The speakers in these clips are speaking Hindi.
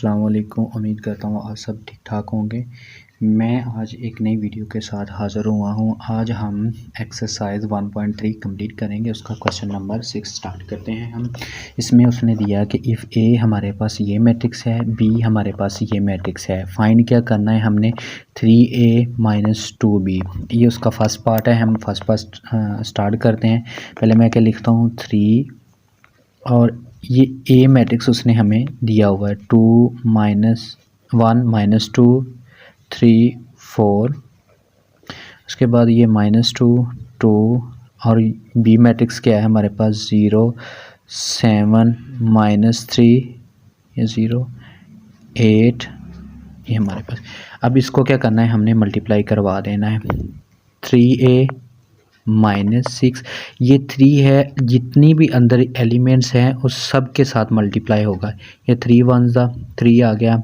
अस्सलाम वालेकुम। उम्मीद करता हूँ आप सब ठीक ठाक होंगे। मैं आज एक नई वीडियो के साथ हाज़िर हुआ हूँ। आज हम एक्सरसाइज 1.3 कंप्लीट करेंगे। उसका क्वेश्चन नंबर 6 स्टार्ट करते हैं हम। इसमें उसने दिया कि इफ़ ए हमारे पास ये मैट्रिक्स है, बी हमारे पास ये मैट्रिक्स है, फाइंड क्या करना है हमने 3a - 2b। ये उसका फर्स्ट पार्ट है। हम फर्स्ट पार्ट स्टार्ट करते हैं। पहले मैं क्या लिखता हूँ 3 और ये ए मैट्रिक्स उसने हमें दिया हुआ है 2 - 1 - 2 3 4। उसके बाद ये -2 2 और बी मैट्रिक्स क्या है हमारे पास 0 7 -3 ये 0 8 ये हमारे पास। अब इसको क्या करना है हमने मल्टीप्लाई करवा देना है 3a -6। ये 3 है, जितनी भी अंदर एलिमेंट्स हैं उस सब के साथ मल्टीप्लाई होगा। ये 3 1 3 आ गया,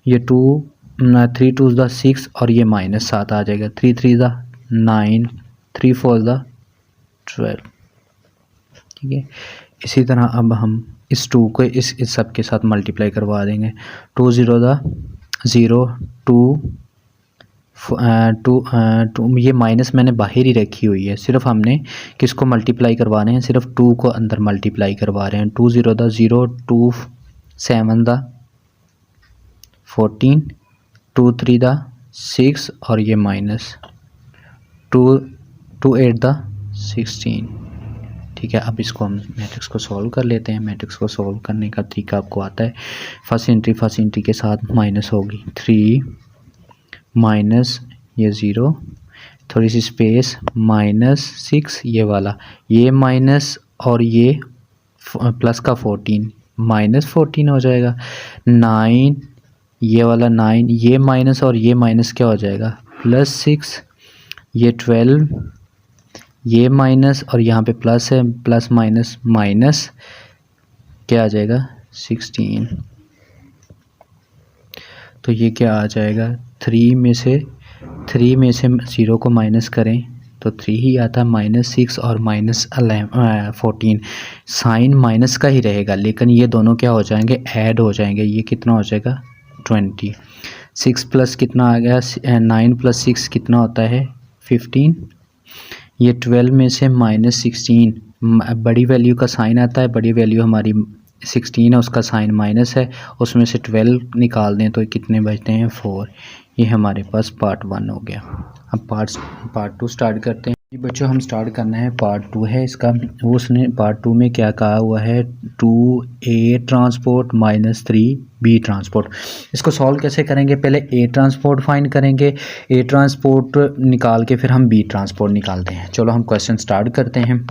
ये 3 2 6 और ये -7 आ जाएगा। 3 3 9 3 4 12। ठीक है, इसी तरह अब हम इस 2 को इस सब के साथ मल्टीप्लाई करवा देंगे। 2 0 0 2 ये माइनस मैंने बाहर ही रखी हुई है। सिर्फ हमने किसको मल्टीप्लाई करवा रहे हैं, सिर्फ 2 को अंदर मल्टीप्लाई करवा रहे हैं। 2 0 0 2 7 14 2 3 6 और ये -2 2 8 16। ठीक है, अब इसको हम मैट्रिक्स को सॉल्व कर लेते हैं। मैट्रिक्स को सॉल्व करने का तरीका आपको आता है। फर्स्ट एंट्री के साथ माइनस होगी 3 माइनस ये 0 थोड़ी सी स्पेस -6 ये वाला, ये माइनस और ये प्लस का 14 -14 हो जाएगा। 9 ये वाला 9 ये माइनस और ये माइनस क्या हो जाएगा +6। ये 12 ये माइनस और यहाँ पे प्लस है, प्लस माइनस क्या आ जाएगा 16। तो ये क्या आ जाएगा 3 में से 0 को माइनस करें तो 3 ही आता है। -6 और -14 साइन माइनस का ही रहेगा, लेकिन ये दोनों क्या हो जाएंगे ऐड हो जाएंगे। ये कितना हो जाएगा 20। 6 प्लस कितना आ गया 9 + 6 कितना होता है 15। ये 12 में से -16 बड़ी वैल्यू का साइन आता है। बड़ी वैल्यू हमारी 16 है, उसका साइन माइनस है। उसमें से 12 निकाल दें तो कितने बचते हैं 4। ये हमारे पास पार्ट 1 हो गया। अब पार्ट 2 स्टार्ट करते हैं। ये बच्चों हम स्टार्ट करना है पार्ट 2 है इसका। वो उसने पार्ट 2 में क्या कहा हुआ है 2a ट्रांसपोर्ट -3b ट्रांसपोर्ट। इसको सॉल्व कैसे करेंगे, पहले a ट्रांसपोर्ट फाइंड करेंगे। a ट्रांसपोर्ट निकाल के फिर हम b ट्रांसपोर्ट निकालते हैं। चलो हम क्वेश्चन स्टार्ट करते हैं।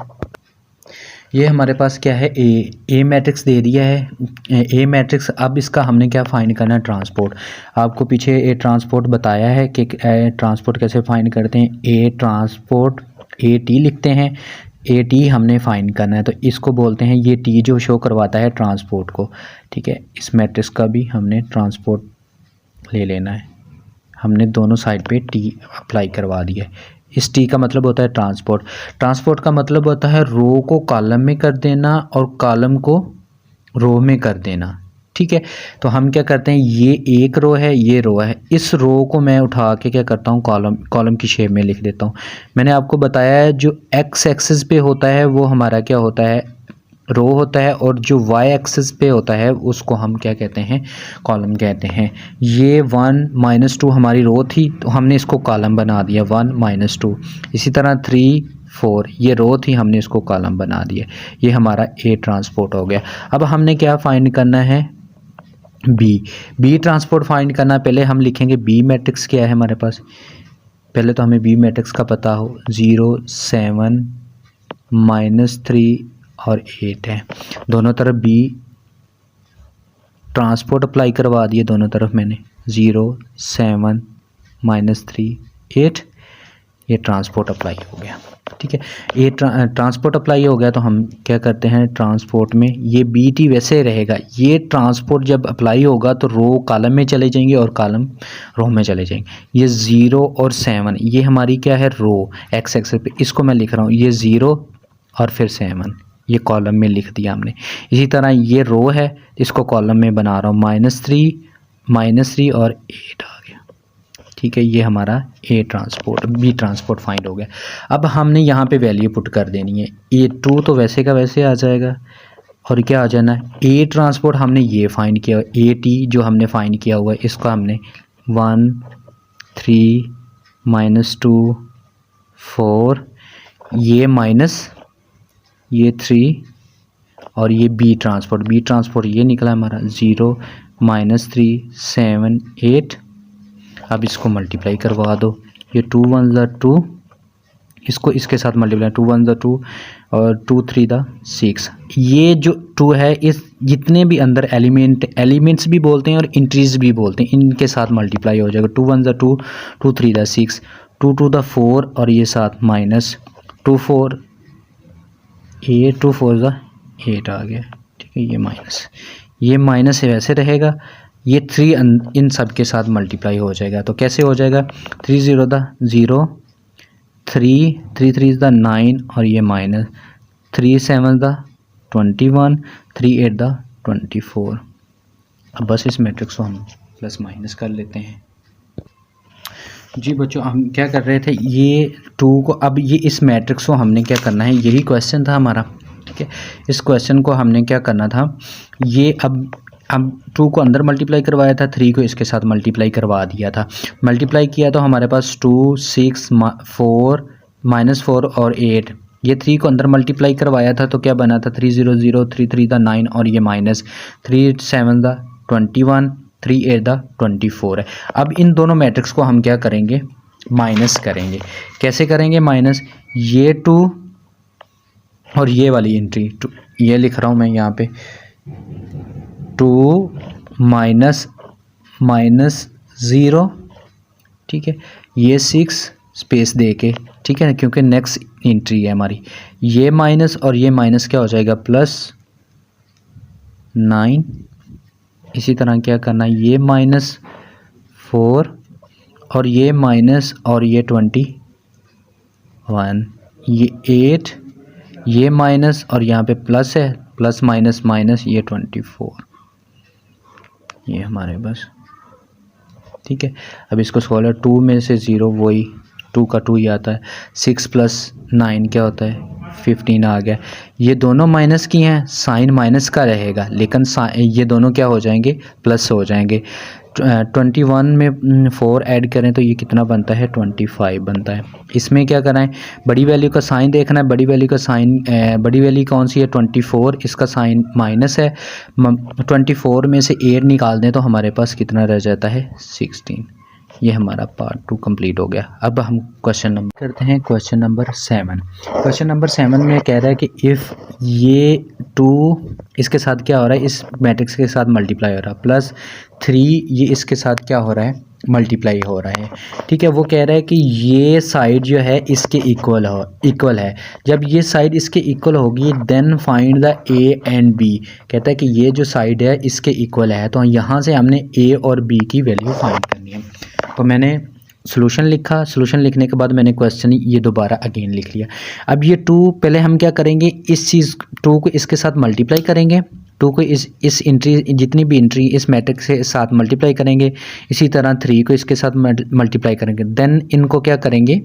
ये हमारे पास क्या है ए मैट्रिक्स दे दिया है ए मैट्रिक्स। अब इसका हमने क्या फाइंड करना है ट्रांसपोर्ट। आपको पीछे ए ट्रांसपोर्ट बताया है कि ट्रांसपोर्ट कैसे फाइंड करते हैं। ए ट्रांसपोर्ट ए टी लिखते हैं, ए टी हमने फाइंड करना है। तो इसको बोलते हैं ये टी जो शो करवाता है ट्रांसपोर्ट को। ठीक है, इस मैट्रिक्स का भी हमने ट्रांसपोर्ट ले लेना है। हमने दोनों साइड पे टी अप्लाई करवा दिया है। इस टी का मतलब होता है ट्रांसपोर्ट। ट्रांसपोर्ट का मतलब होता है रो को कॉलम में कर देना और कॉलम को रो में कर देना। ठीक है, तो हम क्या करते हैं, ये एक रो है, ये रो है, इस रो को मैं उठा के क्या करता हूँ कॉलम की शेप में लिख देता हूँ। मैंने आपको बताया है जो एक्स एक्सिस पे होता है वो हमारा क्या होता है रो होता है, और जो वाई एक्सिस पे होता है उसको हम क्या कहते हैं कॉलम कहते हैं। ये 1 - 2 हमारी रो थी तो हमने इसको कॉलम बना दिया 1 - 2। इसी तरह 3 4 ये रो थी, हमने इसको कॉलम बना दिया। ये हमारा ए ट्रांसपोर्ट हो गया। अब हमने क्या फाइंड करना है बी ट्रांसपोर्ट फाइंड करना। पहले हम लिखेंगे बी मैट्रिक्स क्या है हमारे पास। पहले तो हमें बी मैट्रिक्स का पता हो 0 7 -3 और 8 है। दोनों तरफ बी ट्रांसपोर्ट अप्लाई करवा दिए दोनों तरफ मैंने 0 7 -3 8। ये ट्रांसपोर्ट अप्लाई हो गया। ठीक है, ये ट्रांसपोर्ट अप्लाई हो गया। तो हम क्या करते हैं ट्रांसपोर्ट में ये बी टी वैसे रहेगा। ये ट्रांसपोर्ट जब अप्लाई होगा तो रो कॉलम में चले जाएंगे और कॉलम रो में चले जाएंगे। ये 0 और 7 ये हमारी क्या है रो एक्स एक्सिस पे, इसको मैं लिख रहा हूँ ये 0 और फिर 7 ये कॉलम में लिख दिया हमने। इसी तरह ये रो है, इसको कॉलम में बना रहा हूँ -3 -3 और 8 आ गया। ठीक है, ये हमारा बी ट्रांसपोर्ट फाइंड हो गया। अब हमने यहाँ पे वैल्यू पुट कर देनी है। A2 तो वैसे का वैसे आ जाएगा और क्या आ जाना है, ए ट्रांसपोर्ट हमने ये फाइंड किया, AT जो हमने फाइंड किया हुआ है इसको हमने 1 3 -2 4 ये माइनस ये 3 और ये बी ट्रांसपोर्ट ये निकला हमारा 0 -3 7 8। अब इसको मल्टीप्लाई करवा दो, ये 2 1 ज़ा 2, इसको इसके साथ मल्टीप्लाई 2 1 ज़ा 2 और 2 3 दा 6। ये जो 2 है इस जितने भी अंदर एलिमेंट्स भी बोलते हैं और इंट्रीज भी बोलते हैं, इनके साथ मल्टीप्लाई हो जाएगा। 2 1 ज़ा 2, 2 3 दा 6, 2 2 दा 4 और ये साथ माइनस 2 4 8 2 4 ज़ा 8 आ गया। ठीक है, ये माइनस है वैसे रहेगा, ये 3 इन सब के साथ मल्टीप्लाई हो जाएगा। तो कैसे हो जाएगा, 3 0 दा 0, 3 3 3 दा 9 और ये माइनस 3 7 दा 21, 3 8 दा 24। अब बस इस मैट्रिक्स को हम प्लस माइनस कर लेते हैं। जी बच्चों, हम क्या कर रहे थे, ये 2 को, अब ये इस मैट्रिक्स को हमने क्या करना है, यही क्वेश्चन था हमारा। ठीक है, इस क्वेश्चन को हमने क्या करना था, ये अब 2 को अंदर मल्टीप्लाई करवाया था, 3 को इसके साथ मल्टीप्लाई करवा दिया था। मल्टीप्लाई किया तो हमारे पास 2 6 4 -4 और 8, ये 3 को अंदर मल्टीप्लाई करवाया था तो क्या बना था, 3 0 0 3 3 दा 9 और ये माइनस 3 7 दा 21, 3 8 दा 24 है। अब इन दोनों मैट्रिक्स को हम क्या करेंगे, माइनस करेंगे। कैसे करेंगे माइनस, ये 2 और ये वाली एंट्री 2, ये लिख रहा हूँ मैं यहाँ पे 2 -0। ठीक है, ये 6 स्पेस दे के, ठीक है, क्योंकि नेक्स्ट एंट्री है हमारी, ये माइनस और ये माइनस क्या हो जाएगा, +9। इसी तरह क्या करना है, ये -4 और ये माइनस और ये 21, ये 8, ये माइनस और यहाँ पे प्लस है, प्लस माइनस माइनस, ये 24, ये हमारे बस। ठीक है, अब इसको सोल्व, 2 में से 0 वही 2 का 2 ही आता है, 6 + 9 क्या होता है, 15 आ गया। ये दोनों माइनस की हैं, साइन माइनस का रहेगा, लेकिन ये दोनों क्या हो जाएंगे, प्लस हो जाएंगे। 21 में 4 ऐड करें तो ये कितना बनता है, 25 बनता है। इसमें क्या करना है, बड़ी वैल्यू का साइन देखना है, बड़ी वैल्यू कौन सी है, 24, इसका साइन माइनस है। 24 में से 8 निकाल दें तो हमारे पास कितना रह जाता है, 16। ये हमारा पार्ट 2 कंप्लीट हो गया। अब हम क्वेश्चन नंबर करते हैं, क्वेश्चन नंबर 7। क्वेश्चन नंबर 7 में कह रहा है कि इफ़ ये 2 इसके साथ क्या हो रहा है, इस मैट्रिक्स के साथ मल्टीप्लाई हो रहा है, +3 ये इसके साथ क्या हो रहा है, मल्टीप्लाई हो रहा है। ठीक है, वो कह रहा है कि ये साइड जो है इसके इक्वल है। जब ये साइड इसके इक्वल होगी then find the A and B. कहता है कि ये जो साइड है इसके इक्वल है, तो यहाँ से हमने ए और बी की वैल्यू फाइंड करनी है। तो मैंने सॉल्यूशन लिखा, सॉल्यूशन लिखने के बाद मैंने क्वेश्चन ये दोबारा अगेन लिख लिया। अब ये 2 पहले हम क्या करेंगे, इस चीज़ 2 को इसके साथ मल्टीप्लाई करेंगे, 2 को इस एंट्री, जितनी भी एंट्री इस मैट्रिक्स के साथ मल्टीप्लाई करेंगे। इसी तरह 3 को इसके साथ मल्टीप्लाई करेंगे, देन इनको क्या करेंगे,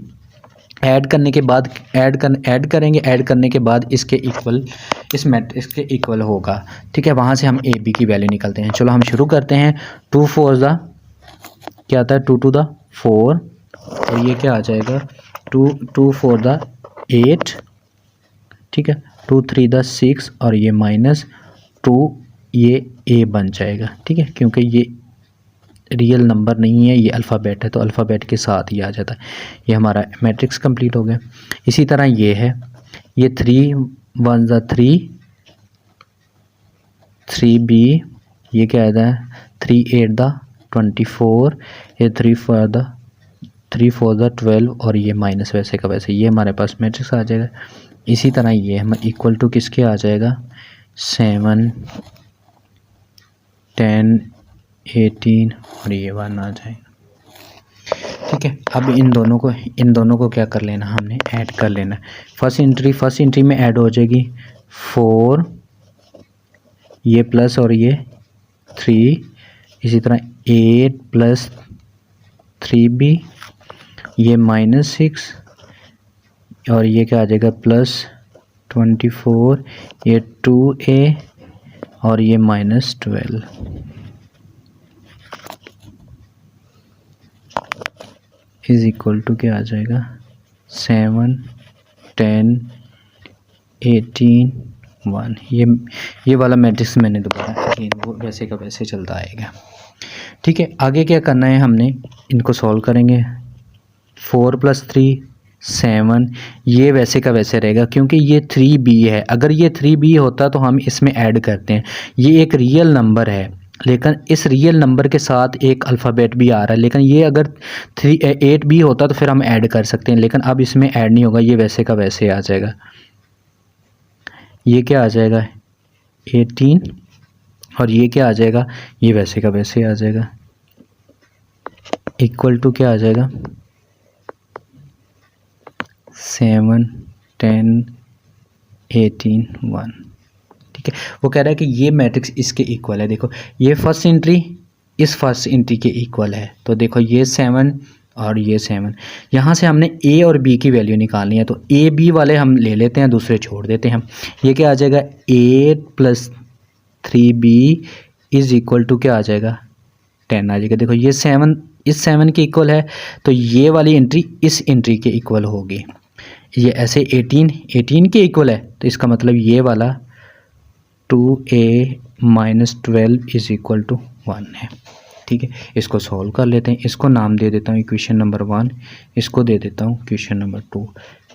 ऐड करने के बाद ऐड करने के बाद इसके इक्वल, इस मैट्रिक्स के इक्वल होगा। ठीक है, वहाँ से हम ए बी की वैल्यू निकलते हैं। चलो हम शुरू करते हैं। 2 4 ज़ा क्या आता है, 2 2 दा 4 और ये क्या आ जाएगा, 2 4 दा 8। ठीक है, 2 3 दा 6 और ये -2, ये ए बन जाएगा। ठीक है, क्योंकि ये रियल नंबर नहीं है, ये अल्फ़ाबेट है तो अल्फ़ाबेट के साथ ही आ जाता है। ये हमारा मैट्रिक्स कंप्लीट हो गया। इसी तरह ये है, ये 3 1 ज़ा 3 3b, ये क्या आता है, 3 8 दा 24, ये 3 4 दा 12 और ये माइनस वैसे का वैसे, ये हमारे पास मैट्रिक्स आ जाएगा। इसी तरह ये हम इक्वल टू किसके आ जाएगा, 7 10 18 और ये 1 आ जाएगा। ठीक है, अब इन दोनों को क्या कर लेना, हमने ऐड कर लेना। फर्स्ट एंट्री में ऐड हो जाएगी 4, ये प्लस और ये 3, इसी तरह 8 प्लस 3b, ये -6 और ये क्या आ जाएगा +24, ये 2a और ये -12 इज इक्वल टू क्या आ जाएगा 7, 10, 18, 1। ये वाला मैट्रिक्स मैंने दोबारा वो वैसे का वैसे चलता आएगा। ठीक है, आगे क्या करना है, हमने इनको सॉल्व करेंगे। 4 + 3 7, ये वैसे का वैसे रहेगा क्योंकि ये 3b है। अगर ये 3b होता तो हम इसमें ऐड करते हैं। ये एक रियल नंबर है, लेकिन इस रियल नंबर के साथ एक अल्फ़ाबेट भी आ रहा है, लेकिन ये अगर 8b होता तो फिर हम ऐड कर सकते हैं, लेकिन अब इसमें ऐड नहीं होगा, ये वैसे का वैसे आ जाएगा। ये क्या आ जाएगा 18 और ये क्या आ जाएगा, ये वैसे का वैसे आ जाएगा, इक्वल टू क्या आ जाएगा 7, 10, 18, 1। ठीक है, वो कह रहा है कि ये मैट्रिक्स इसके इक्वल है। देखो ये फर्स्ट एंट्री इस फर्स्ट एंट्री के इक्वल है, तो देखो ये 7 और ये 7, यहाँ से हमने a और b की वैल्यू निकालनी है, तो a b वाले हम ले लेते हैं, दूसरे छोड़ देते हैं हम। ये क्या आ जाएगा 8 + 3b इज इक्वल टू क्या आ जाएगा 10 आ जाएगा। देखो ये 7 इस 7 के इक्वल है, तो ये वाली एंट्री इस एंट्री के इक्वल होगी। ये ऐसे 18 के इक्वल है, तो इसका मतलब ये वाला 2a - 12 इज इक्वल टू 1 है। ठीक है, इसको सॉल्व कर लेते हैं। इसको नाम दे देता हूँ इक्वेशन नंबर 1, इसको दे देता हूँ इक्वेशन नंबर 2।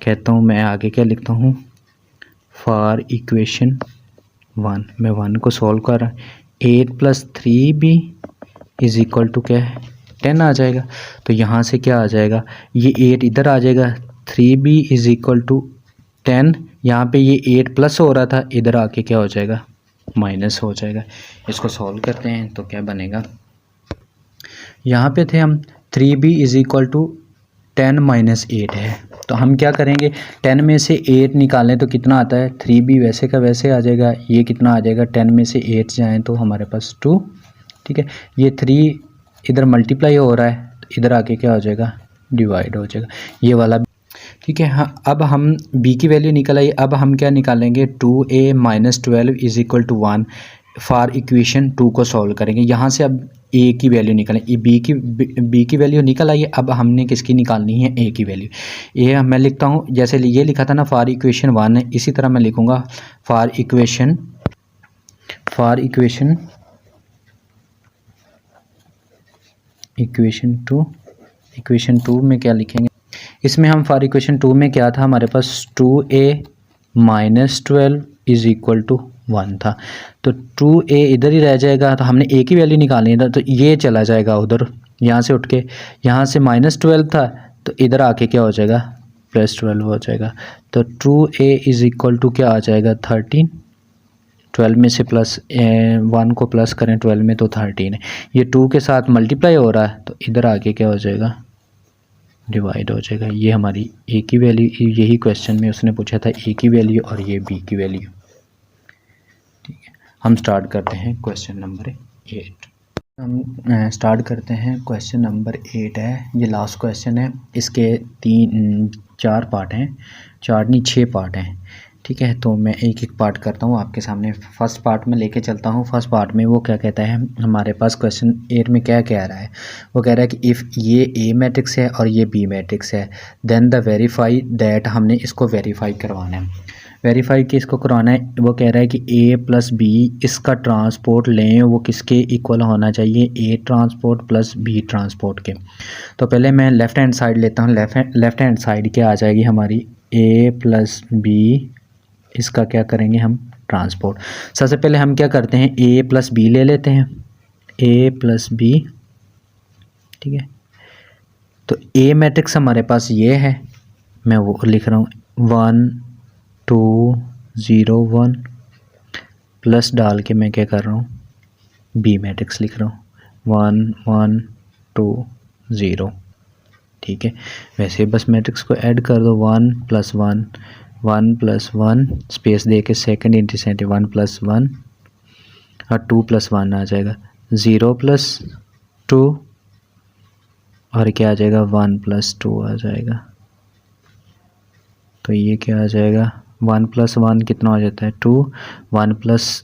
कहता हूँ मैं आगे क्या लिखता हूँ, फॉर इक्वेशन 1 मैं 1 को सॉल्व कर रहा हूँ। 8 + 3b इज इक्वल टू क्या है 10 आ जाएगा। तो यहाँ से क्या आ जाएगा, ये 8 इधर आ जाएगा, 3b इज इक्वल टू 10। यहाँ पे ये 8 प्लस हो रहा था, इधर आके क्या हो जाएगा माइनस हो जाएगा। इसको सॉल्व करते हैं तो क्या बनेगा, यहाँ पे थे हम 3b इज इक्वल टू 10 - 8 है, तो हम क्या करेंगे 10 में से 8 निकालें तो कितना आता है 3b वैसे का वैसे आ जाएगा। ये कितना आ जाएगा 10 में से 8 जाएँ तो हमारे पास 2। ठीक है, ये 3 इधर मल्टीप्लाई हो रहा है, तो इधर आके क्या हो जाएगा डिवाइड हो जाएगा ये वाला। ठीक है, हाँ अब हम b की वैल्यू निकल आई। अब हम क्या निकालेंगे 2a - 12 is equal to 1 for equation 2 को सॉल्व करेंगे। यहाँ से अब a की वैल्यू निकालें, b की वैल्यू निकल आई। अब हमने किसकी निकालनी है a की वैल्यू। ये मैं लिखता हूँ जैसे ये लिखा था ना फॉर इक्वेशन 1 है, इसी तरह मैं लिखूँगा फॉर इक्वेशन 2। इक्वेशन 2 में क्या लिखेंगे, इसमें हम फॉर इक्वेशन 2 में क्या था हमारे पास 2a - 12 इज इक्वल टू 1 था, तो 2a इधर ही रह जाएगा। तो हमने a की वैल्यू निकालनी था, तो ये चला जाएगा उधर, यहाँ से उठ के यहाँ से -12 था, तो इधर आके क्या हो जाएगा +12 हो जाएगा। तो 2a इज इक्वल टू क्या आ जाएगा 13। 12 में से +1 को प्लस करें 12 में तो 13 है। ये 2 के साथ मल्टीप्लाई हो रहा है, तो इधर आके क्या हो जाएगा डिवाइड हो जाएगा। ये हमारी a की वैल्यू, यही क्वेश्चन में उसने पूछा था a की वैल्यू और ये b की वैल्यू। ठीक है, हम स्टार्ट करते हैं क्वेश्चन नंबर 8। हम स्टार्ट करते हैं क्वेश्चन नंबर 8 है, ये लास्ट क्वेश्चन है। इसके 4 पार्ट हैं, 4 नहीं 6 पार्ट हैं। ठीक है, तो मैं एक एक पार्ट करता हूँ आपके सामने। फर्स्ट पार्ट में लेके चलता हूँ। फर्स्ट पार्ट में वो क्या कहता है, हमारे पास क्वेश्चन 8 में क्या कह रहा है, वो कह रहा है कि इफ़ ये A मैट्रिक्स है और ये B मैट्रिक्स है, देन द वेरीफाई दैट, हमने इसको वेरीफाई करवाना है। वेरीफाई किसको करवाना है, वो कह रहा है कि A + B इसका ट्रांसपोर्ट लें, वो किसके इक्वल होना चाहिए A ट्रांसपोर्ट + B ट्रांसपोर्ट के। तो पहले मैं लेफ़्ट हैंड साइड लेता हूँ। लेफ़्ट हैंड साइड क्या आ जाएगी हमारी A + B, इसका क्या करेंगे हम ट्रांसपोर्ट। सबसे पहले हम क्या करते हैं A + B ले लेते हैं, A + B। ठीक है, तो A मैट्रिक्स हमारे पास ये है, मैं वो लिख रहा हूँ 1 2 0 1 प्लस डाल के मैं क्या कर रहा हूँ B मैट्रिक्स लिख रहा हूँ 1 1 2 0। ठीक है, वैसे बस मैट्रिक्स को ऐड कर दो 1 + 1 1 + 1 स्पेस दे के सेकेंड इंटीसेंट 1 + 1 और 2 + 1 आ जाएगा 0 + 2 और क्या आ जाएगा 1 + 2 आ जाएगा। तो ये क्या आ जाएगा 1 + 1 कितना हो जाता है 2, 1 +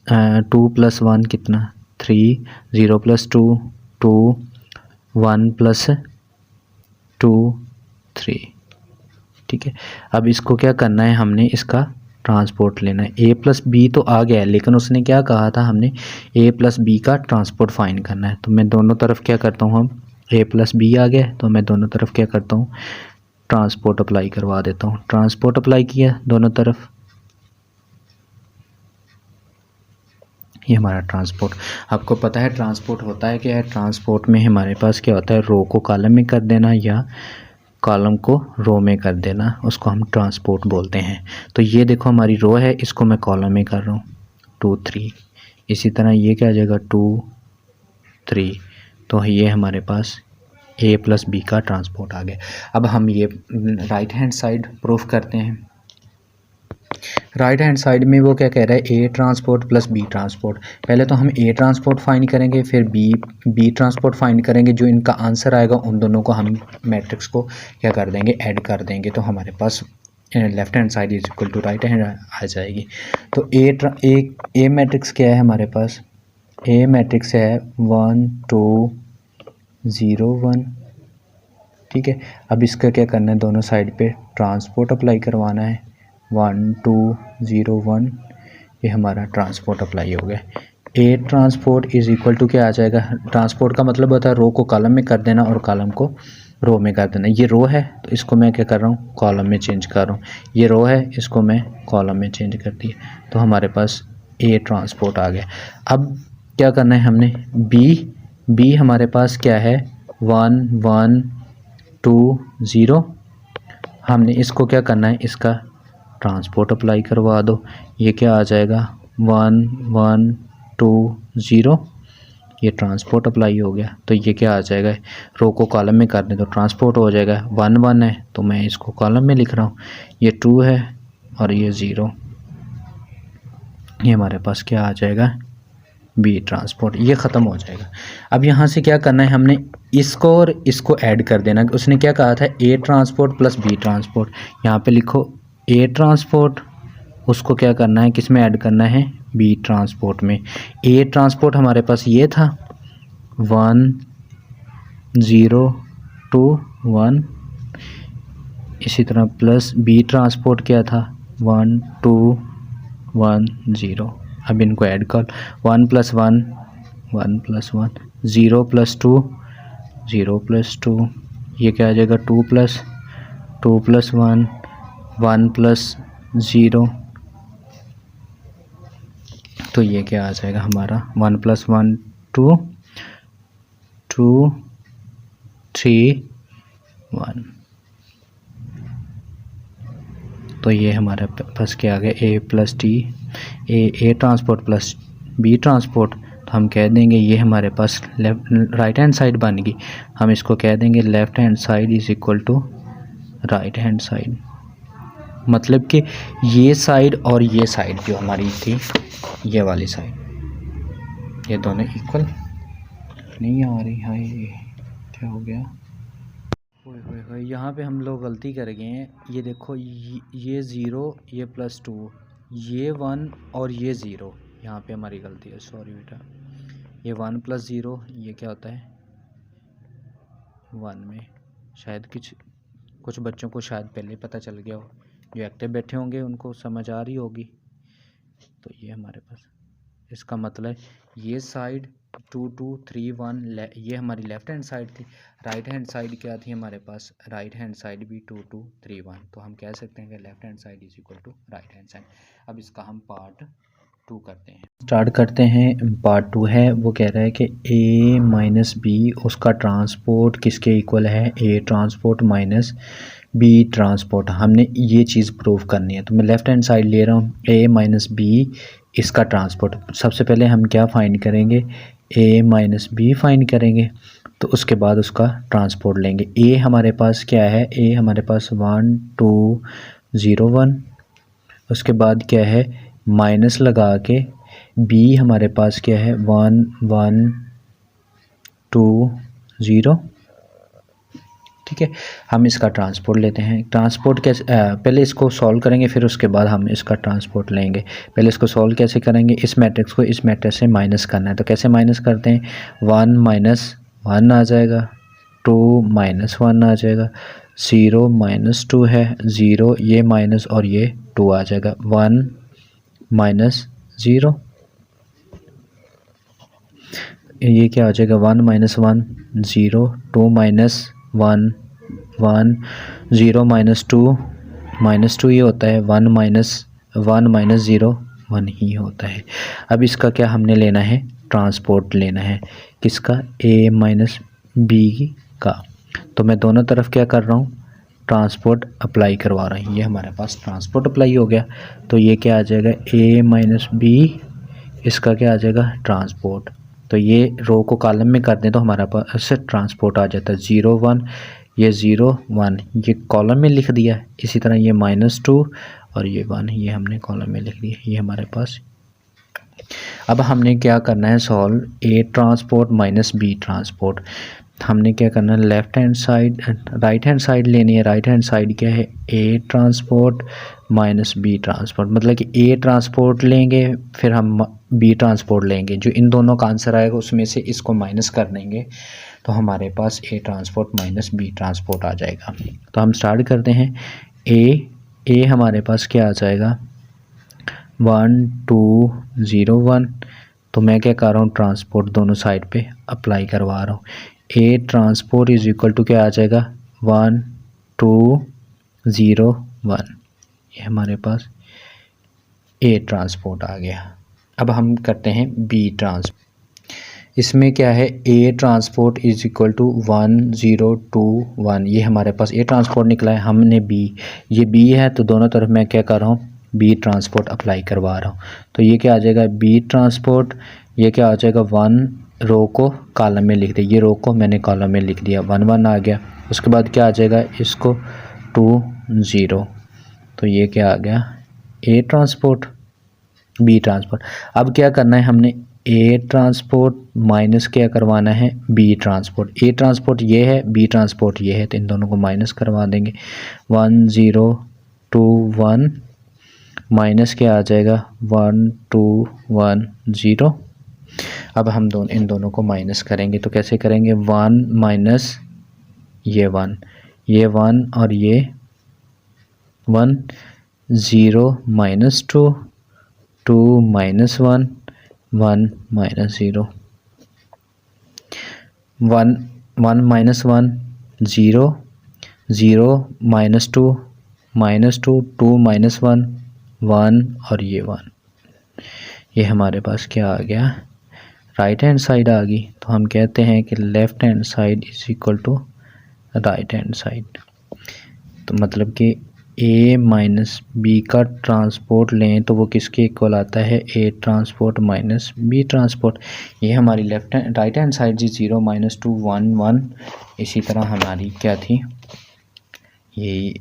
2 + 1 कितना 3, 0 + 2 2, 1 + 2 3। ठीक है, अब इसको क्या करना है, हमने इसका ट्रांसपोर्ट लेना है। a + b तो आ गया है, लेकिन उसने क्या कहा था, हमने a + b का ट्रांसपोर्ट फाइंड करना है। तो मैं दोनों तरफ क्या करता हूँ, हम a + b आ गया तो मैं दोनों तरफ क्या करता हूँ, ट्रांसपोर्ट अप्लाई करवा देता हूँ। ट्रांसपोर्ट अप्लाई किया दोनों तरफ, ये हमारा ट्रांसपोर्ट। आपको पता है ट्रांसपोर्ट होता है क्या है, ट्रांसपोर्ट में हमारे पास क्या होता है, रो को कॉलम में कर देना या कॉलम को रो में कर देना, उसको हम ट्रांसपोर्ट बोलते हैं। तो ये देखो हमारी रो है, इसको मैं कॉलम में कर रहा हूँ 2 3, इसी तरह ये क्या आ जाएगा 2 3। तो ये हमारे पास a + b का ट्रांसपोर्ट आ गया। अब हम ये राइट हैंड साइड प्रूफ करते हैं। राइट हैंड साइड में वो क्या कह रहा है, a ट्रांसपोर्ट + b ट्रांसपोर्ट। पहले तो हम a ट्रांसपोर्ट फाइंड करेंगे, फिर b ट्रांसपोर्ट फाइंड करेंगे। जो इनका आंसर आएगा उन दोनों को हम मैट्रिक्स को क्या कर देंगे, ऐड कर देंगे। तो हमारे पास left hand side = right hand आ जाएगी। तो a मैट्रिक्स क्या है हमारे पास, a मैट्रिक्स है 1 2 0 1। ठीक है, अब इसका क्या करना है, दोनों साइड पे ट्रांसपोर्ट अप्लाई करवाना है। 1 2 0 1, ये हमारा ट्रांसपोर्ट अप्लाई हो गया। a ट्रांसपोर्ट = क्या आ जाएगा, ट्रांसपोर्ट का मतलब होता है रो को कॉलम में कर देना और कॉलम को रो में कर देना। ये रो है तो इसको मैं क्या कर रहा हूँ, कॉलम में चेंज कर रहा हूँ। ये रो है, इसको मैं कॉलम में चेंज कर दिया, तो हमारे पास a ट्रांसपोर्ट आ गया। अब क्या करना है हमने, b हमारे पास क्या है 1 1 2 0। हमने इसको क्या करना है, इसका ट्रांसपोर्ट अप्लाई करवा दो। ये क्या आ जाएगा 1 1 2 0, ये ट्रांसपोर्ट अप्लाई हो गया। तो ये क्या आ जाएगा, रो को कॉलम में कर दें तो ट्रांसपोर्ट हो जाएगा। 1 1 है तो मैं इसको कॉलम में लिख रहा हूँ, ये 2 है और ये 0, ये हमारे पास क्या आ जाएगा बी ट्रांसपोर्ट। ये ख़त्म हो जाएगा। अब यहाँ से क्या करना है, हमने इसको और इसको ऐड कर देना। उसने क्या कहा था, a ट्रांसपोर्ट + b ट्रांसपोर्ट। यहाँ पे लिखो a ट्रांसपोर्ट, उसको क्या करना है, किस में ऐड करना है, b ट्रांसपोर्ट में। a ट्रांसपोर्ट हमारे पास ये था 1 0 2 1, इसी तरह प्लस b ट्रांसपोर्ट क्या था 1 2 1 0। अब इनको ऐड कर, 1 + 1 1 + 1, 0 + 2 0 + 2, ये क्या आ जाएगा 2 + 1 1 + 0। तो ये क्या आ जाएगा हमारा 1 + 1 2 2 3 1। तो ये हमारे पास क्या आ गया, a ट्रांसपोर्ट + b ट्रांसपोर्ट। तो हम कह देंगे ये हमारे पास राइट हैंड साइड बन गई। हम इसको कह देंगे left hand side = right hand side. मतलब कि ये साइड और ये साइड जो हमारी थी, ये वाली साइड, ये दोनों इक्वल नहीं आ रही। हाँ, ये क्या हो गया, ओए यहाँ पे हम लोग गलती कर गए हैं। ये देखो, ये 0, ये +2, ये 1 और ये 0, यहाँ पे हमारी गलती है, सॉरी बेटा। ये 1 + 0, ये क्या होता है 1 में। शायद कुछ बच्चों को शायद पहले पता चल गया हो, जो एक्टिव बैठे होंगे उनको समझ आ रही होगी। तो ये हमारे पास, इसका मतलब ये साइड 2 2 3 1, ये हमारी लेफ्ट हैंड साइड थी। राइट हैंड साइड क्या थी हमारे पास, राइट हैंड साइड भी 2 2 3 1। तो हम कह सकते हैं कि left hand side = right hand side. अब इसका हम पार्ट 2 करते हैं, स्टार्ट करते हैं। पार्ट 2 है, वो कह रहा है कि a - b उसका ट्रांसपोर्ट किसके इक्वल है, a ट्रांसपोर्ट - b ट्रांसपोर्ट। हमने ये चीज़ प्रूव करनी है। तो मैं लेफ्ट हैंड साइड ले रहा हूँ, a - b इसका ट्रांसपोर्ट। सबसे पहले हम क्या फाइंड करेंगे, a - b फाइंड करेंगे, तो उसके बाद उसका ट्रांसपोर्ट लेंगे। a हमारे पास क्या है, a हमारे पास 1 2 0 1, उसके बाद क्या है माइनस लगा के b हमारे पास क्या है 1 1 2 0। ठीक है, हम इसका ट्रांसपोर्ट लेते हैं। ट्रांसपोर्ट कैसे, पहले इसको सॉल्व करेंगे फिर उसके बाद हम इसका ट्रांसपोर्ट लेंगे। पहले इसको सॉल्व कैसे करेंगे, इस मैट्रिक्स को इस मैट्रिक्स से माइनस करना है। तो कैसे माइनस करते हैं, 1 माइनस 1 आ जाएगा, 2 माइनस 1 आ जाएगा, 0 माइनस 2 है, 0 ये माइनस और ये 2 आ जाएगा, 1 माइनस 0, ये क्या हो जाएगा, 1 माइनस 1 0, 2 माइनस 1 1, 0 माइनस 2 ये होता है, 1 माइनस 0 1 ही होता है। अब इसका क्या हमने लेना है, ट्रांसपोर्ट लेना है, किसका, a माइनस बी का। तो मैं दोनों तरफ क्या कर रहा हूँ, ट्रांसपोर्ट अप्लाई करवा रहा हूँ। ये हमारे पास ट्रांसपोर्ट अप्लाई हो गया, तो ये क्या आ जाएगा, a माइनस बी, इसका क्या आ जाएगा, ट्रांसपोर्ट। तो ये रो को कॉलम में कर दें तो हमारे पास ट्रांसपोर्ट आ जाता है, 0 1, ये 0 1 ये कॉलम में लिख दिया। इसी तरह ये -2 और ये 1 ये हमने कॉलम में लिख दिया, ये हमारे पास। अब हमने क्या करना है, solve a transport minus b transport. हमने क्या करना है, left hand side right hand side लेनी है। राइट हैंड साइड क्या है, a transport minus b transport, मतलब कि a ट्रांसपोर्ट लेंगे फिर हम b ट्रांसपोर्ट लेंगे, जो इन दोनों का आंसर आएगा उसमें से इसको माइनस कर देंगे तो हमारे पास a transport minus b transport आ जाएगा। तो हम स्टार्ट करते हैं, a हमारे पास क्या आ जाएगा, 1 2 0 1। तो मैं क्या कर रहा हूँ, ट्रांसपोर्ट दोनों साइड पे अप्लाई करवा रहा हूँ। a transport is equal to क्या आ जाएगा, 1 2 0 1, ये हमारे पास a ट्रांसपोर्ट आ गया। अब हम करते हैं b ट्रांसपोर्ट। इसमें क्या है, a transport is equal to 1 0 2 1, ये हमारे पास a ट्रांसपोर्ट निकला है। हमने b, ये b है तो दोनों तरफ मैं क्या कर रहा हूँ, b ट्रांसपोर्ट अप्लाई करवा रहा हूँ। तो ये क्या आ जाएगा, b ट्रांसपोर्ट, ये क्या आ जाएगा, 1 रो को कॉलम में लिख दिया, ये रो को मैंने कॉलम में लिख दिया, 1 1 आ गया। उसके बाद क्या आ जाएगा, इसको 2 0, तो ये क्या आ गया, a ट्रांसपोर्ट b ट्रांसपोर्ट। अब क्या करना है, हमने a ट्रांसपोर्ट माइनस क्या करवाना है, b ट्रांसपोर्ट। a ट्रांसपोर्ट ये है, b ट्रांसपोर्ट ये है, तो इन दोनों को माइनस करवा देंगे, 1 0 2 1 माइनस क्या आ जाएगा, 1 2 1 0। अब हम इन दोनों को माइनस करेंगे, तो कैसे करेंगे, 1 माइनस ये 1 और ये 1, 0 minus 2 2 minus 1 1 minus 0, 1 1 minus 1 0 0 minus 2 2 minus 1 1 और ये 1, ये हमारे पास क्या आ गया, राइट हैंड साइड आ गई। तो हम कहते हैं कि left hand side is equal to right hand side. तो मतलब कि a माइनस बी का ट्रांसपोर्ट लें तो वो किसके इक्वल आता है, a transport minus b transport. ये हमारी राइट हैंड साइड जी 0 -2 1 1। इसी तरह हमारी क्या थी, ये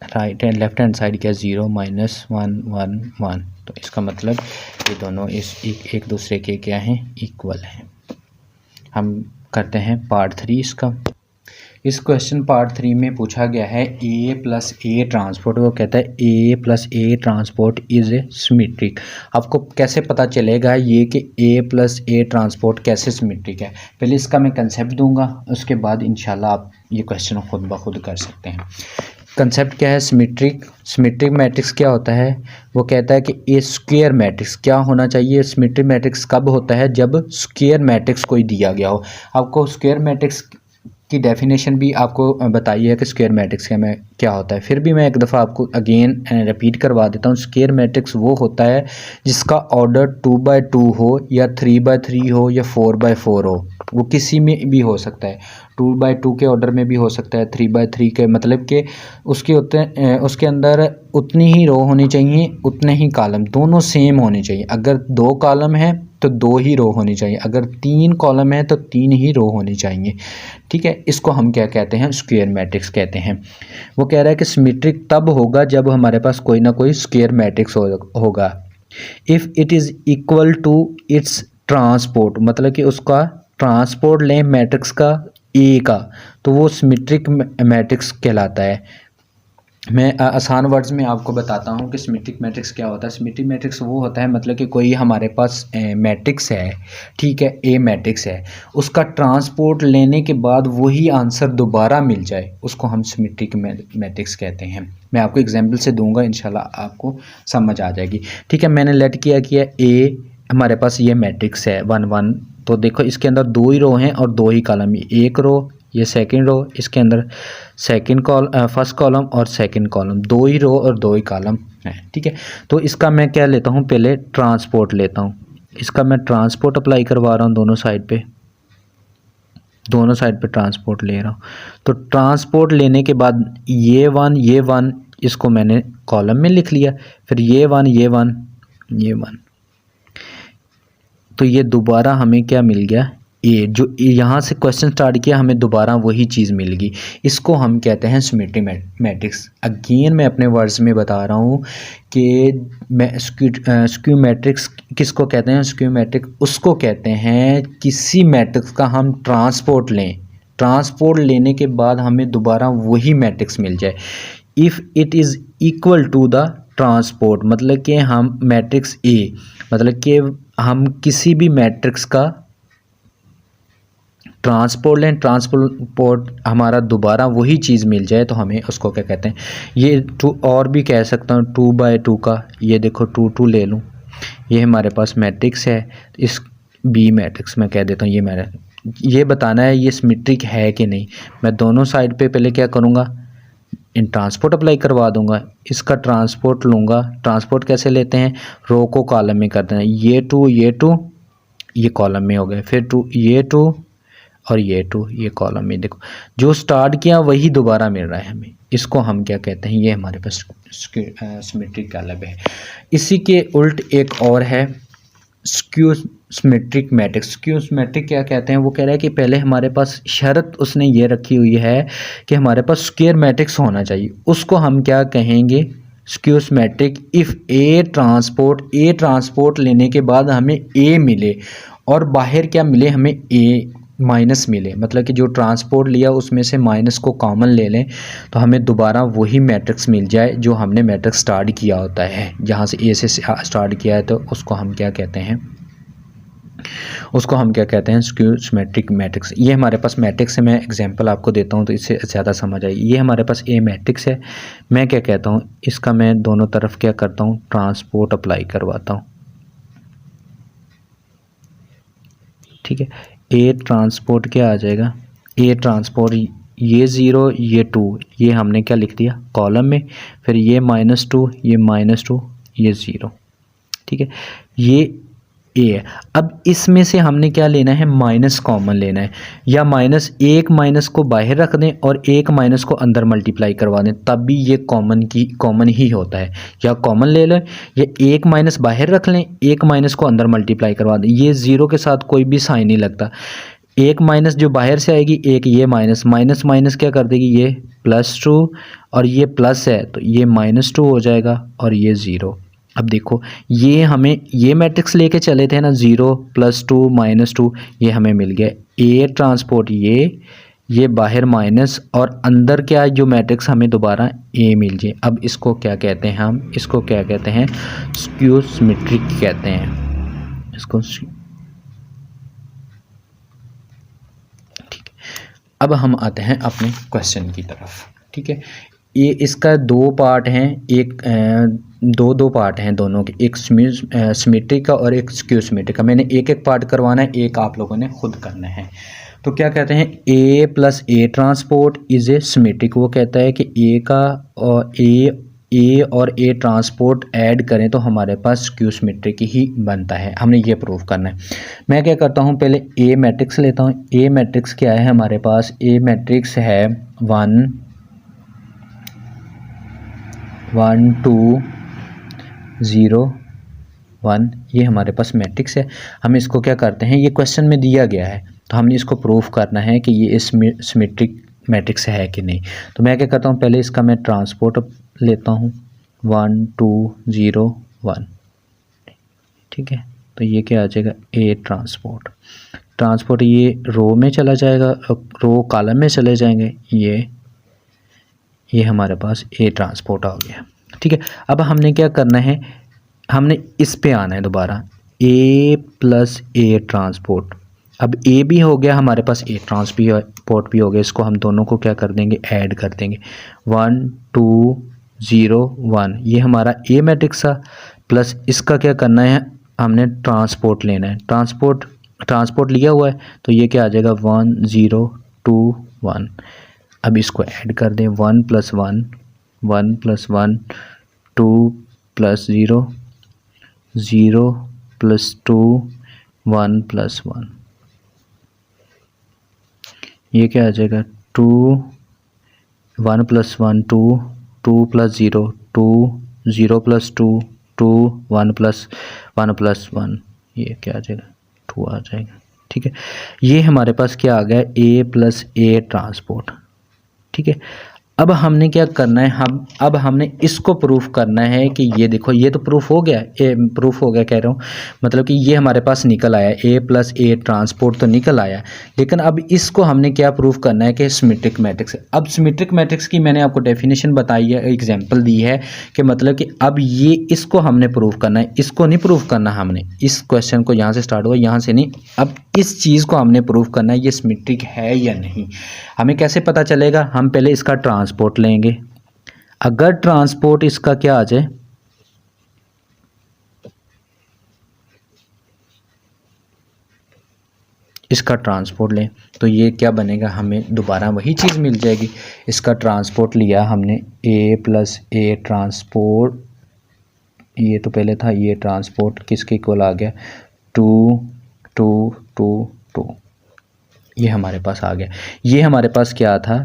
लेफ्ट हैंड साइड क्या, 0 -1 1 1। तो इसका मतलब ये दोनों एक दूसरे के क्या हैं, इक्वल हैं। हम करते हैं पार्ट 3 इसका। इस क्वेश्चन पार्ट 3 में पूछा गया है a प्लस ए ट्रांसपोर्ट। वो कहता है a plus A transport is A symmetric. आपको कैसे पता चलेगा ये कि a प्लस ए ट्रांसपोर्ट कैसे सिमेट्रिक है, पहले इसका मैं कंसेप्ट दूंगा, उसके बाद इंशाल्लाह आप ये क्वेश्चन खुद ब खुद कर सकते हैं। कंसेप्ट क्या है, सिमेट्रिक मैट्रिक्स क्या होता है, वो कहता है कि ए स्क्वायर मैट्रिक्स क्या होना चाहिए। सिमेट्रिक मैट्रिक्स कब होता है, जब स्क्वायर मैट्रिक्स कोई दिया गया हो। आपको स्क्वायर मैट्रिक्स की डेफिनेशन भी आपको बताई है कि स्क्वायर मैट्रिक्स क्या होता है, फिर भी मैं एक दफ़ा आपको अगेन रिपीट करवा देता हूँ। स्क्वायर मैट्रिक्स वो होता है जिसका ऑर्डर 2x2 हो या 3x3 हो या 4x4 हो, वो किसी में भी हो सकता है। 2x2 के ऑर्डर में भी हो सकता है, 3x3 के, मतलब कि उसके अंदर उतनी ही रो होनी चाहिए, उतने ही कॉलम, दोनों सेम होने चाहिए। अगर 2 कॉलम है तो 2 ही रो होनी चाहिए, अगर 3 कॉलम है तो 3 ही रो होनी चाहिए। ठीक है, इसको हम क्या कहते हैं, स्क्वायर मैट्रिक्स कहते हैं। वो कह रहा है कि सिमेट्रिक तब होगा जब हमारे पास कोई ना कोई स्क्वायर मैट्रिक्स होगा। If it is equal to its transport, मतलब कि उसका ट्रांसपोर्ट लें मैट्रिक्स का ए का, तो वो सिमेट्रिक मैट्रिक्स कहलाता है। मैं आसान वर्ड्स में आपको बताता हूँ कि सिमेट्रिक मैट्रिक्स क्या होता है। सिमेट्रिक मैट्रिक्स वो होता है मतलब कि कोई हमारे पास मैट्रिक्स है, ठीक है, ए मैट्रिक्स है, उसका ट्रांसपोर्ट लेने के बाद वही आंसर दोबारा मिल जाए, उसको हम सिमेट्रिक मैट्रिक्स कहते हैं। मैं आपको एग्जांपल से दूंगा, इंशाल्लाह आपको समझ आ जाएगी। ठीक है, मैंने लेट किया ए, हमारे पास ये मैट्रिक्स है 1 1, तो देखो इसके अंदर 2 ही रो हैं और 2 ही कॉलम, एक रो ये सेकंड रो, इसके अंदर फर्स्ट कॉलम और सेकंड कॉलम, 2 ही रो और 2 ही कॉलम है। ठीक है, तो इसका मैं क्या लेता हूँ, पहले ट्रांसपोर्ट लेता हूँ। इसका मैं ट्रांसपोर्ट अप्लाई करवा रहा हूँ दोनों साइड पे, दोनों साइड पे ट्रांसपोर्ट ले रहा हूँ। तो ट्रांसपोर्ट लेने के बाद ये 1 इसको मैंने कॉलम में लिख लिया, फिर ये 1 तो ये दोबारा हमें क्या मिल गया, ए, जो यहाँ से क्वेश्चन स्टार्ट किया हमें दोबारा वही चीज़ मिल गई, इसको हम कहते हैं सिमेट्रिक मैट्रिक्स। अगेन मैं अपने वर्ड्स में बता रहा हूँ कि स्क्यू मैट्रिक्स किसको कहते हैं, स्क्यू मैट्रिक्स उसको कहते हैं किसी मैट्रिक्स का हम ट्रांसपोर्ट लें, ट्रांसपोर्ट लेने के बाद हमें दोबारा वही मैट्रिक्स मिल जाए। If it is equal to the transport, मतलब कि हम मैट्रिक्स ए, मतलब कि हम किसी भी मैट्रिक्स का ट्रांसपोर्ट लें, ट्रांसपोर्ट हमारा दोबारा वही चीज़ मिल जाए, तो हमें उसको क्या कहते हैं। ये टू और भी कह सकता हूँ 2/2 का, ये देखो 2 ले लूँ, ये हमारे पास मैट्रिक्स है, इस बी मैट्रिक्स मैं कह देता हूँ, ये बताना है ये सिमेट्रिक है कि नहीं। मैं दोनों साइड पे पहले क्या करूँगा, इन ट्रांसपोर्ट अप्लाई करवा दूंगा, इसका ट्रांसपोर्ट लूँगा। ट्रांसपोर्ट कैसे लेते हैं, रो को कॉलम में करते हैं, ये 2 ये कॉलम में हो गए, फिर 2 ये 2 और ये 2 ये कॉलम में। देखो जो स्टार्ट किया वही दोबारा मिल रहा है हमें, इसको हम क्या कहते हैं, ये हमारे पास सिमेट्रिक कॉलम है। इसी के उल्ट एक और है skew symmetric matrix. Skew symmetric क्या कहते हैं, वो कह रहा है कि पहले हमारे पास शर्त उसने ये रखी हुई है कि हमारे पास स्क्वायर मैट्रिक्स होना चाहिए, उसको हम क्या कहेंगे, skew symmetric. If A transport लेने के बाद हमें ए मिले और बाहर क्या मिले, हमें ए माइनस मिले, मतलब कि जो ट्रांसपोर्ट लिया उसमें से माइनस को कॉमन ले लें, तो हमें दोबारा वही मैट्रिक्स मिल जाए जो हमने मैट्रिक्स स्टार्ट किया होता है, जहाँ से ए से स्टार्ट किया है, तो उसको हम क्या कहते हैं, उसको हम क्या कहते हैं, स्क्यू सिमेट्रिक मैट्रिक्स। ये हमारे पास मैट्रिक्स है, मैं एग्जांपल आपको देता हूँ तो इससे ज़्यादा समझ आए। ये हमारे पास ए मैट्रिक्स है, मैं क्या कहता हूँ, इसका मैं दोनों तरफ क्या करता हूँ, ट्रांसपोर्ट अप्लाई करवाता हूँ। ठीक है, ए ट्रांसपोर्ट क्या आ जाएगा, ए ट्रांसपोर्ट ये 0 ये 2 ये हमने क्या लिख दिया कॉलम में, फिर ये -2 ये -2 ये 0। ठीक है, ये ए है। अब इसमें से हमने क्या लेना है, माइनस कॉमन लेना है, या एक माइनस को बाहर रख दें और एक माइनस को अंदर मल्टीप्लाई करवा दें, तब भी ये कॉमन ही होता है। या कॉमन ले लें या एक माइनस बाहर रख लें, एक माइनस को अंदर मल्टीप्लाई करवा दें, ये 0 के साथ कोई भी साइन नहीं लगता। एक माइनस जो बाहर से आएगी, एक ये माइनस क्या कर देगी, ये +2 और ये प्लस है तो ये -2 हो जाएगा और ये 0। अब देखो ये हमें ये मैट्रिक्स लेके चले थे ना, 0 +2 -2, ये हमें मिल गया ए ट्रांसपोर्ट, ये बाहर माइनस और अंदर क्या जो मैट्रिक्स हमें दोबारा ए मिल जाए। अब इसको क्या कहते हैं, हम इसको क्या कहते हैं, स्क्यू सिमेट्रिक कहते हैं इसको। ठीक है, अब हम आते हैं अपने क्वेश्चन की तरफ। ठीक है, ये इसका 2 पार्ट हैं, एक दो पार्ट हैं दोनों के, एक सिमेट्रिक का और एक स्क्यू सिमेट्रिक का। मैंने एक पार्ट करवाना है, एक आप लोगों ने खुद करना है। तो क्या कहते हैं, ए + ए ट्रांसपोर्ट इज़ ए सिमेट्रिक। वो कहता है कि ए का और ए ट्रांसपोर्ट ऐड करें तो हमारे पास स्क्यू सिमेट्रिक ही बनता है, हमने ये प्रूव करना है। मैं क्या करता हूँ, पहले ए मैट्रिक्स लेता हूँ। ए मैट्रिक्स क्या है हमारे पास, ए मैट्रिक्स है 1 1 2 0 1, ये हमारे पास मैट्रिक्स है। हम इसको क्या करते हैं, ये क्वेश्चन में दिया गया है तो हमने इसको प्रूफ करना है कि ये सिमेट्रिक मैट्रिक्स है कि नहीं। तो मैं क्या करता हूँ, पहले इसका मैं ट्रांसपोर्ट लेता हूँ 1 2 0 1। ठीक है, तो ये क्या आ जाएगा, ए ट्रांसपोर्ट ये रो में चला जाएगा, रो कॉलम में चले जाएंगे, ये हमारे पास ए ट्रांसपोर्ट आ गया। ठीक है, अब हमने क्या करना है, हमने इस पे आना है दोबारा, ए प्लस ए ट्रांसपोर्ट। अब ए भी हो गया हमारे पास, ए ट्रांसपोर्ट भी हो गया, इसको हम दोनों को क्या कर देंगे, ऐड कर देंगे। 1 2 0 1 ये हमारा ए मैट्रिक्स था, प्लस इसका क्या करना है, हमने ट्रांसपोर्ट लेना है। ट्रांसपोर्ट लिया हुआ है तो ये क्या आ जाएगा, 1 0 2 1। अब इसको ऐड कर दें, 1 + 1 1 + 1 2 + 0 0 + 2 1 + 1, ये क्या आ जाएगा, 2 1 + 1 2 2 + 0 2 0 + 2 2 1 + 1 + 1, ये क्या आ जाएगा, 2 आ जाएगा। ठीक है, ये हमारे पास क्या आ गया, ए प्लस ए ट्रांसपोर्ट। ठीक है, अब हमने क्या करना है, अब हमने इसको प्रूफ करना है कि ये देखो, ये तो प्रूफ हो गया, प्रूफ हो गया कह रहा हूँ, मतलब कि ये हमारे पास निकल आया, ए प्लस ए ट्रांसपोर्ट तो निकल आया। लेकिन अब इसको हमने क्या प्रूफ करना है कि सिमेट्रिक मैट्रिक्स। अब सिमेट्रिक मैट्रिक्स की मैंने आपको डेफिनेशन बताई है, एग्जाम्पल दी है कि मतलब कि अब ये इसको हमने प्रूफ करना है, इसको नहीं प्रूफ करना हमने। इस क्वेश्चन को यहाँ से स्टार्ट हुआ, यहाँ से नहीं, अब इस चीज़ को हमने प्रूफ करना है ये सिमेट्रिक है या नहीं। हमें कैसे पता चलेगा, हम पहले इसका ट्रांसपोर्ट लेंगे। अगर ट्रांसपोर्ट इसका क्या आ जाए, इसका ट्रांसपोर्ट लें तो ये क्या बनेगा, हमें दोबारा वही चीज़ मिल जाएगी। इसका ट्रांसपोर्ट लिया हमने, ए प्लस ए ट्रांसपोर्ट, ये तो पहले था, ये ट्रांसपोर्ट किसके इक्वल आ गया, 2 2 2 2, ये हमारे पास आ गया। ये हमारे पास क्या था,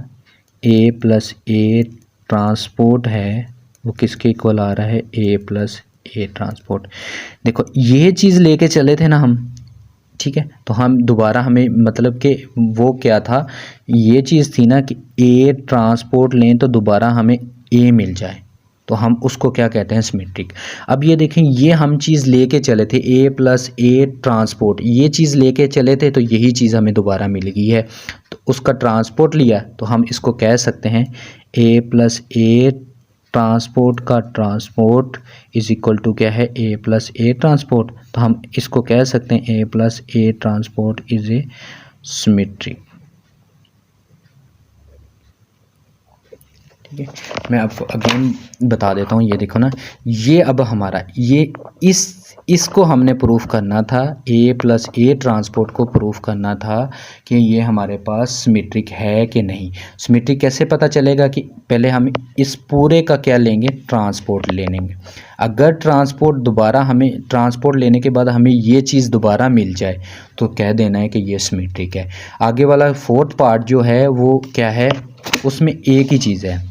ए प्लस ए ट्रांसपोर्ट है, वो किसके इक्वल आ रहा है, ए प्लस ए ट्रांसपोर्ट। देखो ये चीज़ लेके चले थे ना हम, ठीक है, तो हम दोबारा हमें मतलब कि वो क्या था, ये चीज़ थी ना कि ए ट्रांसपोर्ट लें तो दोबारा हमें ए मिल जाए, तो हम उसको क्या कहते हैं, सिमेट्रिक। अब ये देखें, ये हम चीज़ लेके चले थे, ए प्लस ए ट्रांसपोर्ट, ये चीज़ लेके चले थे, तो यही चीज़ हमें दोबारा मिल गई है, तो उसका ट्रांसपोर्ट लिया, तो हम इसको कह सकते हैं ए प्लस ए ट्रांसपोर्ट का ट्रांसपोर्ट इज इक्वल टू क्या है, ए प्लस ए ट्रांसपोर्ट। तो हम इसको कह सकते हैं A plus A transport is a symmetric. ठीक है, मैं आपको अगेन बता देता हूँ, ये देखो ना, ये अब हमारा ये इसको हमने प्रूफ करना था, ए प्लस ए ट्रांसपोर्ट को प्रूफ करना था कि ये हमारे पास सिमेट्रिक है कि नहीं। सिमेट्रिक कैसे पता चलेगा, कि पहले हम इस पूरे का क्या लेंगे, ट्रांसपोर्ट ले लेंगे। अगर ट्रांसपोर्ट दोबारा हमें, ट्रांसपोर्ट लेने के बाद हमें ये चीज़ दोबारा मिल जाए तो कह देना है कि ये सिमेट्रिक है। आगे वाला फोर्थ पार्ट जो है वो क्या है, उसमें एक ही चीज़ है,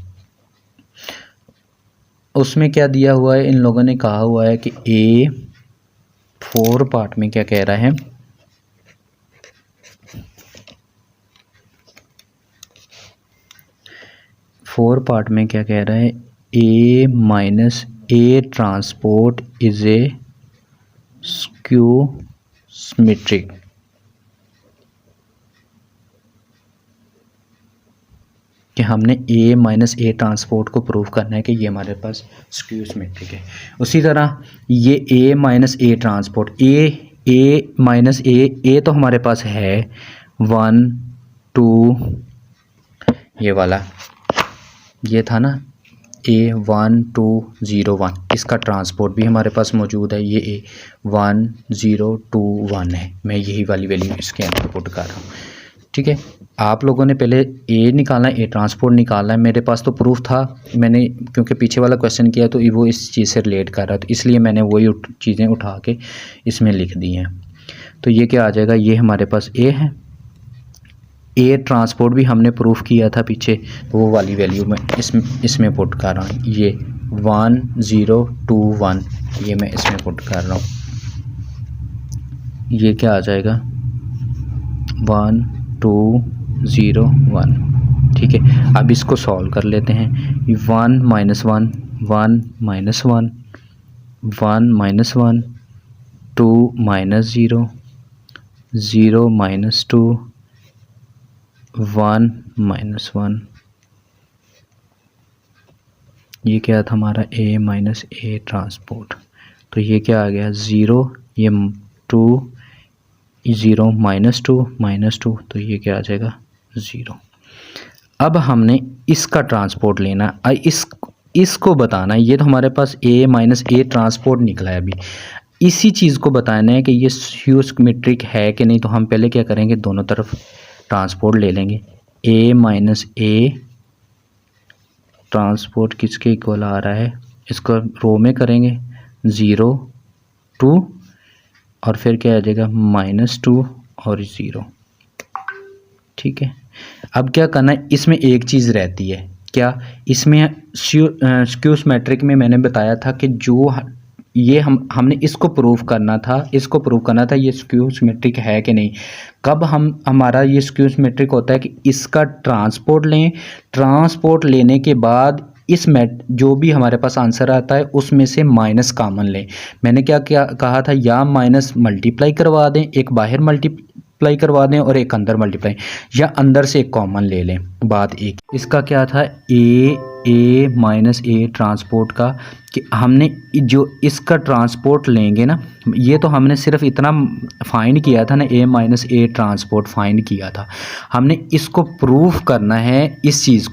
उसमें क्या दिया हुआ है, इन लोगों ने कहा हुआ है कि ए 4 पार्ट में क्या कह रहा है, फोर पार्ट में क्या कह रहा है, A minus A transport is a skew symmetric. कि हमने ए माइनस ए ट्रांसपोर्ट को प्रूव करना है कि ये हमारे पास स्क्यू सिमेट्रिक है। उसी तरह ये ए minus A transport, A minus ए तो हमारे पास है 1 2, ये वाला ये था ना, ए 1 2 0 1, इसका ट्रांसपोर्ट भी हमारे पास मौजूद है, ये ए 1 0 2 1 है। मैं यही वाली वैल्यू इसके अंदर पुट कर रहा हूँ। ठीक है, आप लोगों ने पहले ए निकालना है, ए ट्रांसपोर्ट निकालना है। मेरे पास तो प्रूफ था, मैंने क्योंकि पीछे वाला क्वेश्चन किया तो वो इस चीज़ से रिलेट कर रहा है, तो इसलिए मैंने वही चीज़ें उठा के इसमें लिख दी हैं। तो ये क्या आ जाएगा, ये हमारे पास ए है, ए ट्रांसपोर्ट भी हमने प्रूफ किया था पीछे, तो वो वाली वैल्यू मैं इसमें पुट कर रहा हूँ। ये 1 0 2 1 ये मैं इसमें पुट कर रहा हूँ। ये क्या आ जाएगा 1 2 0 1। ठीक है, अब इसको सॉल्व कर लेते हैं। 1 -1 1 -1 1 -1 2 -0 0 माइनस 2 1 माइनस 1, ये क्या था हमारा A माइनस A ट्रांसपोर्ट। तो ये क्या आ गया 0, ये 2, 0 माइनस 2, तो ये क्या आ जाएगा 0। अब हमने इसका ट्रांसपोर्ट लेना, इसको बताना है। ये तो हमारे पास A माइनस A ट्रांसपोर्ट निकला है। अभी इसी चीज़ को बताना है कि ये स्क्यू सिमेट्रिक है कि नहीं। तो हम पहले क्या करेंगे, दोनों तरफ ट्रांसपोर्ट ले लेंगे। A माइनस A ट्रांसपोर्ट किसके इक्वल आ रहा है, इसको रो में करेंगे 0 2 और फिर क्या आ जाएगा -2 और 0। ठीक है, अब क्या करना है, इसमें एक चीज़ रहती है क्या, इसमें स्क्यू सिमेट्रिक में मैंने बताया था कि जो ये हमने इसको प्रूव करना था ये स्क्यू सिमेट्रिक है कि नहीं। कब हमारा ये स्क्यू सिमेट्रिक होता है कि इसका ट्रांसपोर्ट लें, ट्रांसपोर्ट लेने के बाद इस जो भी हमारे पास आंसर आता है उसमें से माइनस कॉमन लें। मैंने क्या कहा था, या माइनस मल्टीप्लाई करवा दें, एक बाहर मल्टीप्लाई करवा दें और एक अंदर मल्टीप्लाई, या अंदर से एक कॉमन ले लें। बात एक इसका क्या था, ए माइनस ए ट्रांसपोर्ट का, कि हमने जो इसका ट्रांसपोर्ट लेंगे ना, ये तो हमने सिर्फ इतना फाइंड किया था ना, ए माइनस ए ट्रांसपोर्ट फाइंड किया था। हमने इसको प्रूफ करना है, इस चीज़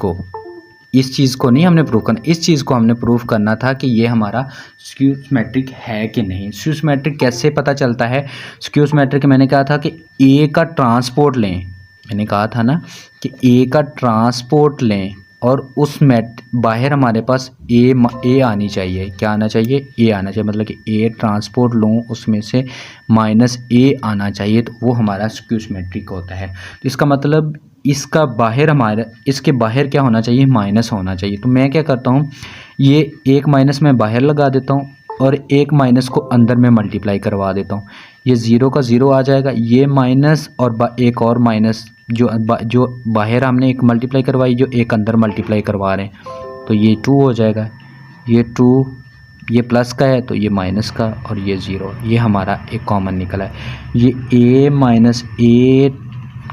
को नहीं हमने प्रूव करना, इस चीज़ को हमने प्रूफ करना था कि ये हमारा स्क्यू सिमेट्रिक है कि नहीं। स्क्यू सिमेट्रिक कैसे पता चलता है, स्क्यू सिमेट्रिक मैंने कहा था कि ए का ट्रांसपोर्ट लें, मैंने कहा था ना कि ए का ट्रांसपोर्ट लें और उस बाहर हमारे पास ए आनी चाहिए। क्या आना चाहिए, ए आना चाहिए, मतलब कि ए ट्रांसपोर्ट लूँ उसमें से माइनस ए आना चाहिए, तो वो हमारा स्क्यू सिमेट्रिक होता है। तो इसका मतलब इसका बाहर इसके बाहर क्या होना चाहिए, माइनस होना चाहिए। तो मैं क्या करता हूँ, ये एक माइनस मैं बाहर लगा देता हूँ और एक माइनस को अंदर में मल्टीप्लाई करवा देता हूँ। ये 0 का 0 आ जाएगा, ये माइनस और एक और माइनस जो बाहर हमने एक मल्टीप्लाई करवाई, जो एक अंदर मल्टीप्लाई करवा रहे हैं, तो ये 2 हो जाएगा। ये 2, ये प्लस का है तो ये माइनस का, और ये 0, ये हमारा एक कॉमन निकला है। ये ए माइनस ए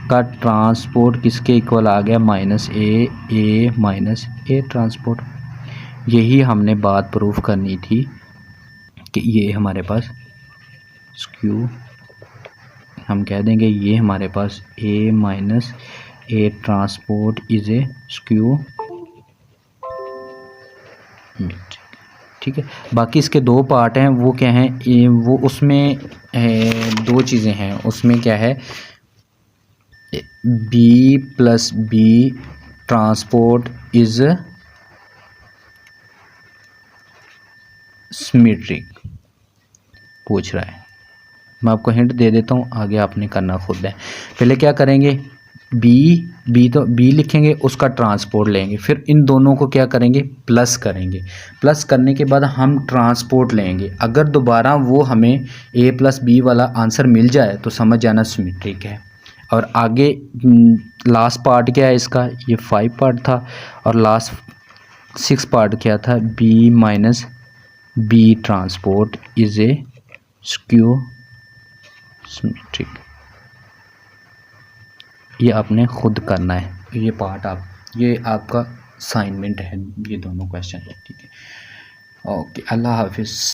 का ट्रांसपोर्ट किसके इक्वल आ गया, ए माइनस ए ट्रांसपोर्ट। यही हमने बात प्रूफ करनी थी कि ये हमारे पास स्क्यू, हम कह देंगे ये हमारे पास A minus A transport is a skew symmetric. ठीक है, बाकी इसके दो पार्ट हैं, वो क्या हैं, वो उसमें दो चीज़ें हैं। उसमें क्या है, B plus B transport is symmetric पूछ रहा है। मैं आपको हिंट दे देता हूँ, आगे आपने करना खुद है। पहले क्या करेंगे, बी लिखेंगे, उसका ट्रांसपोर्ट लेंगे, फिर इन दोनों को क्या करेंगे, प्लस करेंगे। प्लस करने के बाद हम ट्रांसपोर्ट लेंगे। अगर दोबारा वो हमें ए प्लस बी वाला आंसर मिल जाए तो समझ जाना सिमेट्रिक है। और आगे लास्ट पार्ट क्या है इसका, ये 5 पार्ट था, और लास्ट 6 पार्ट क्या था, B minus B transport is a skew symmetric. ये आपने खुद करना है, ये पार्ट ये आपका असाइनमेंट है, ये दोनों क्वेश्चन। ठीक है, ओके, अल्लाह हाफिज़।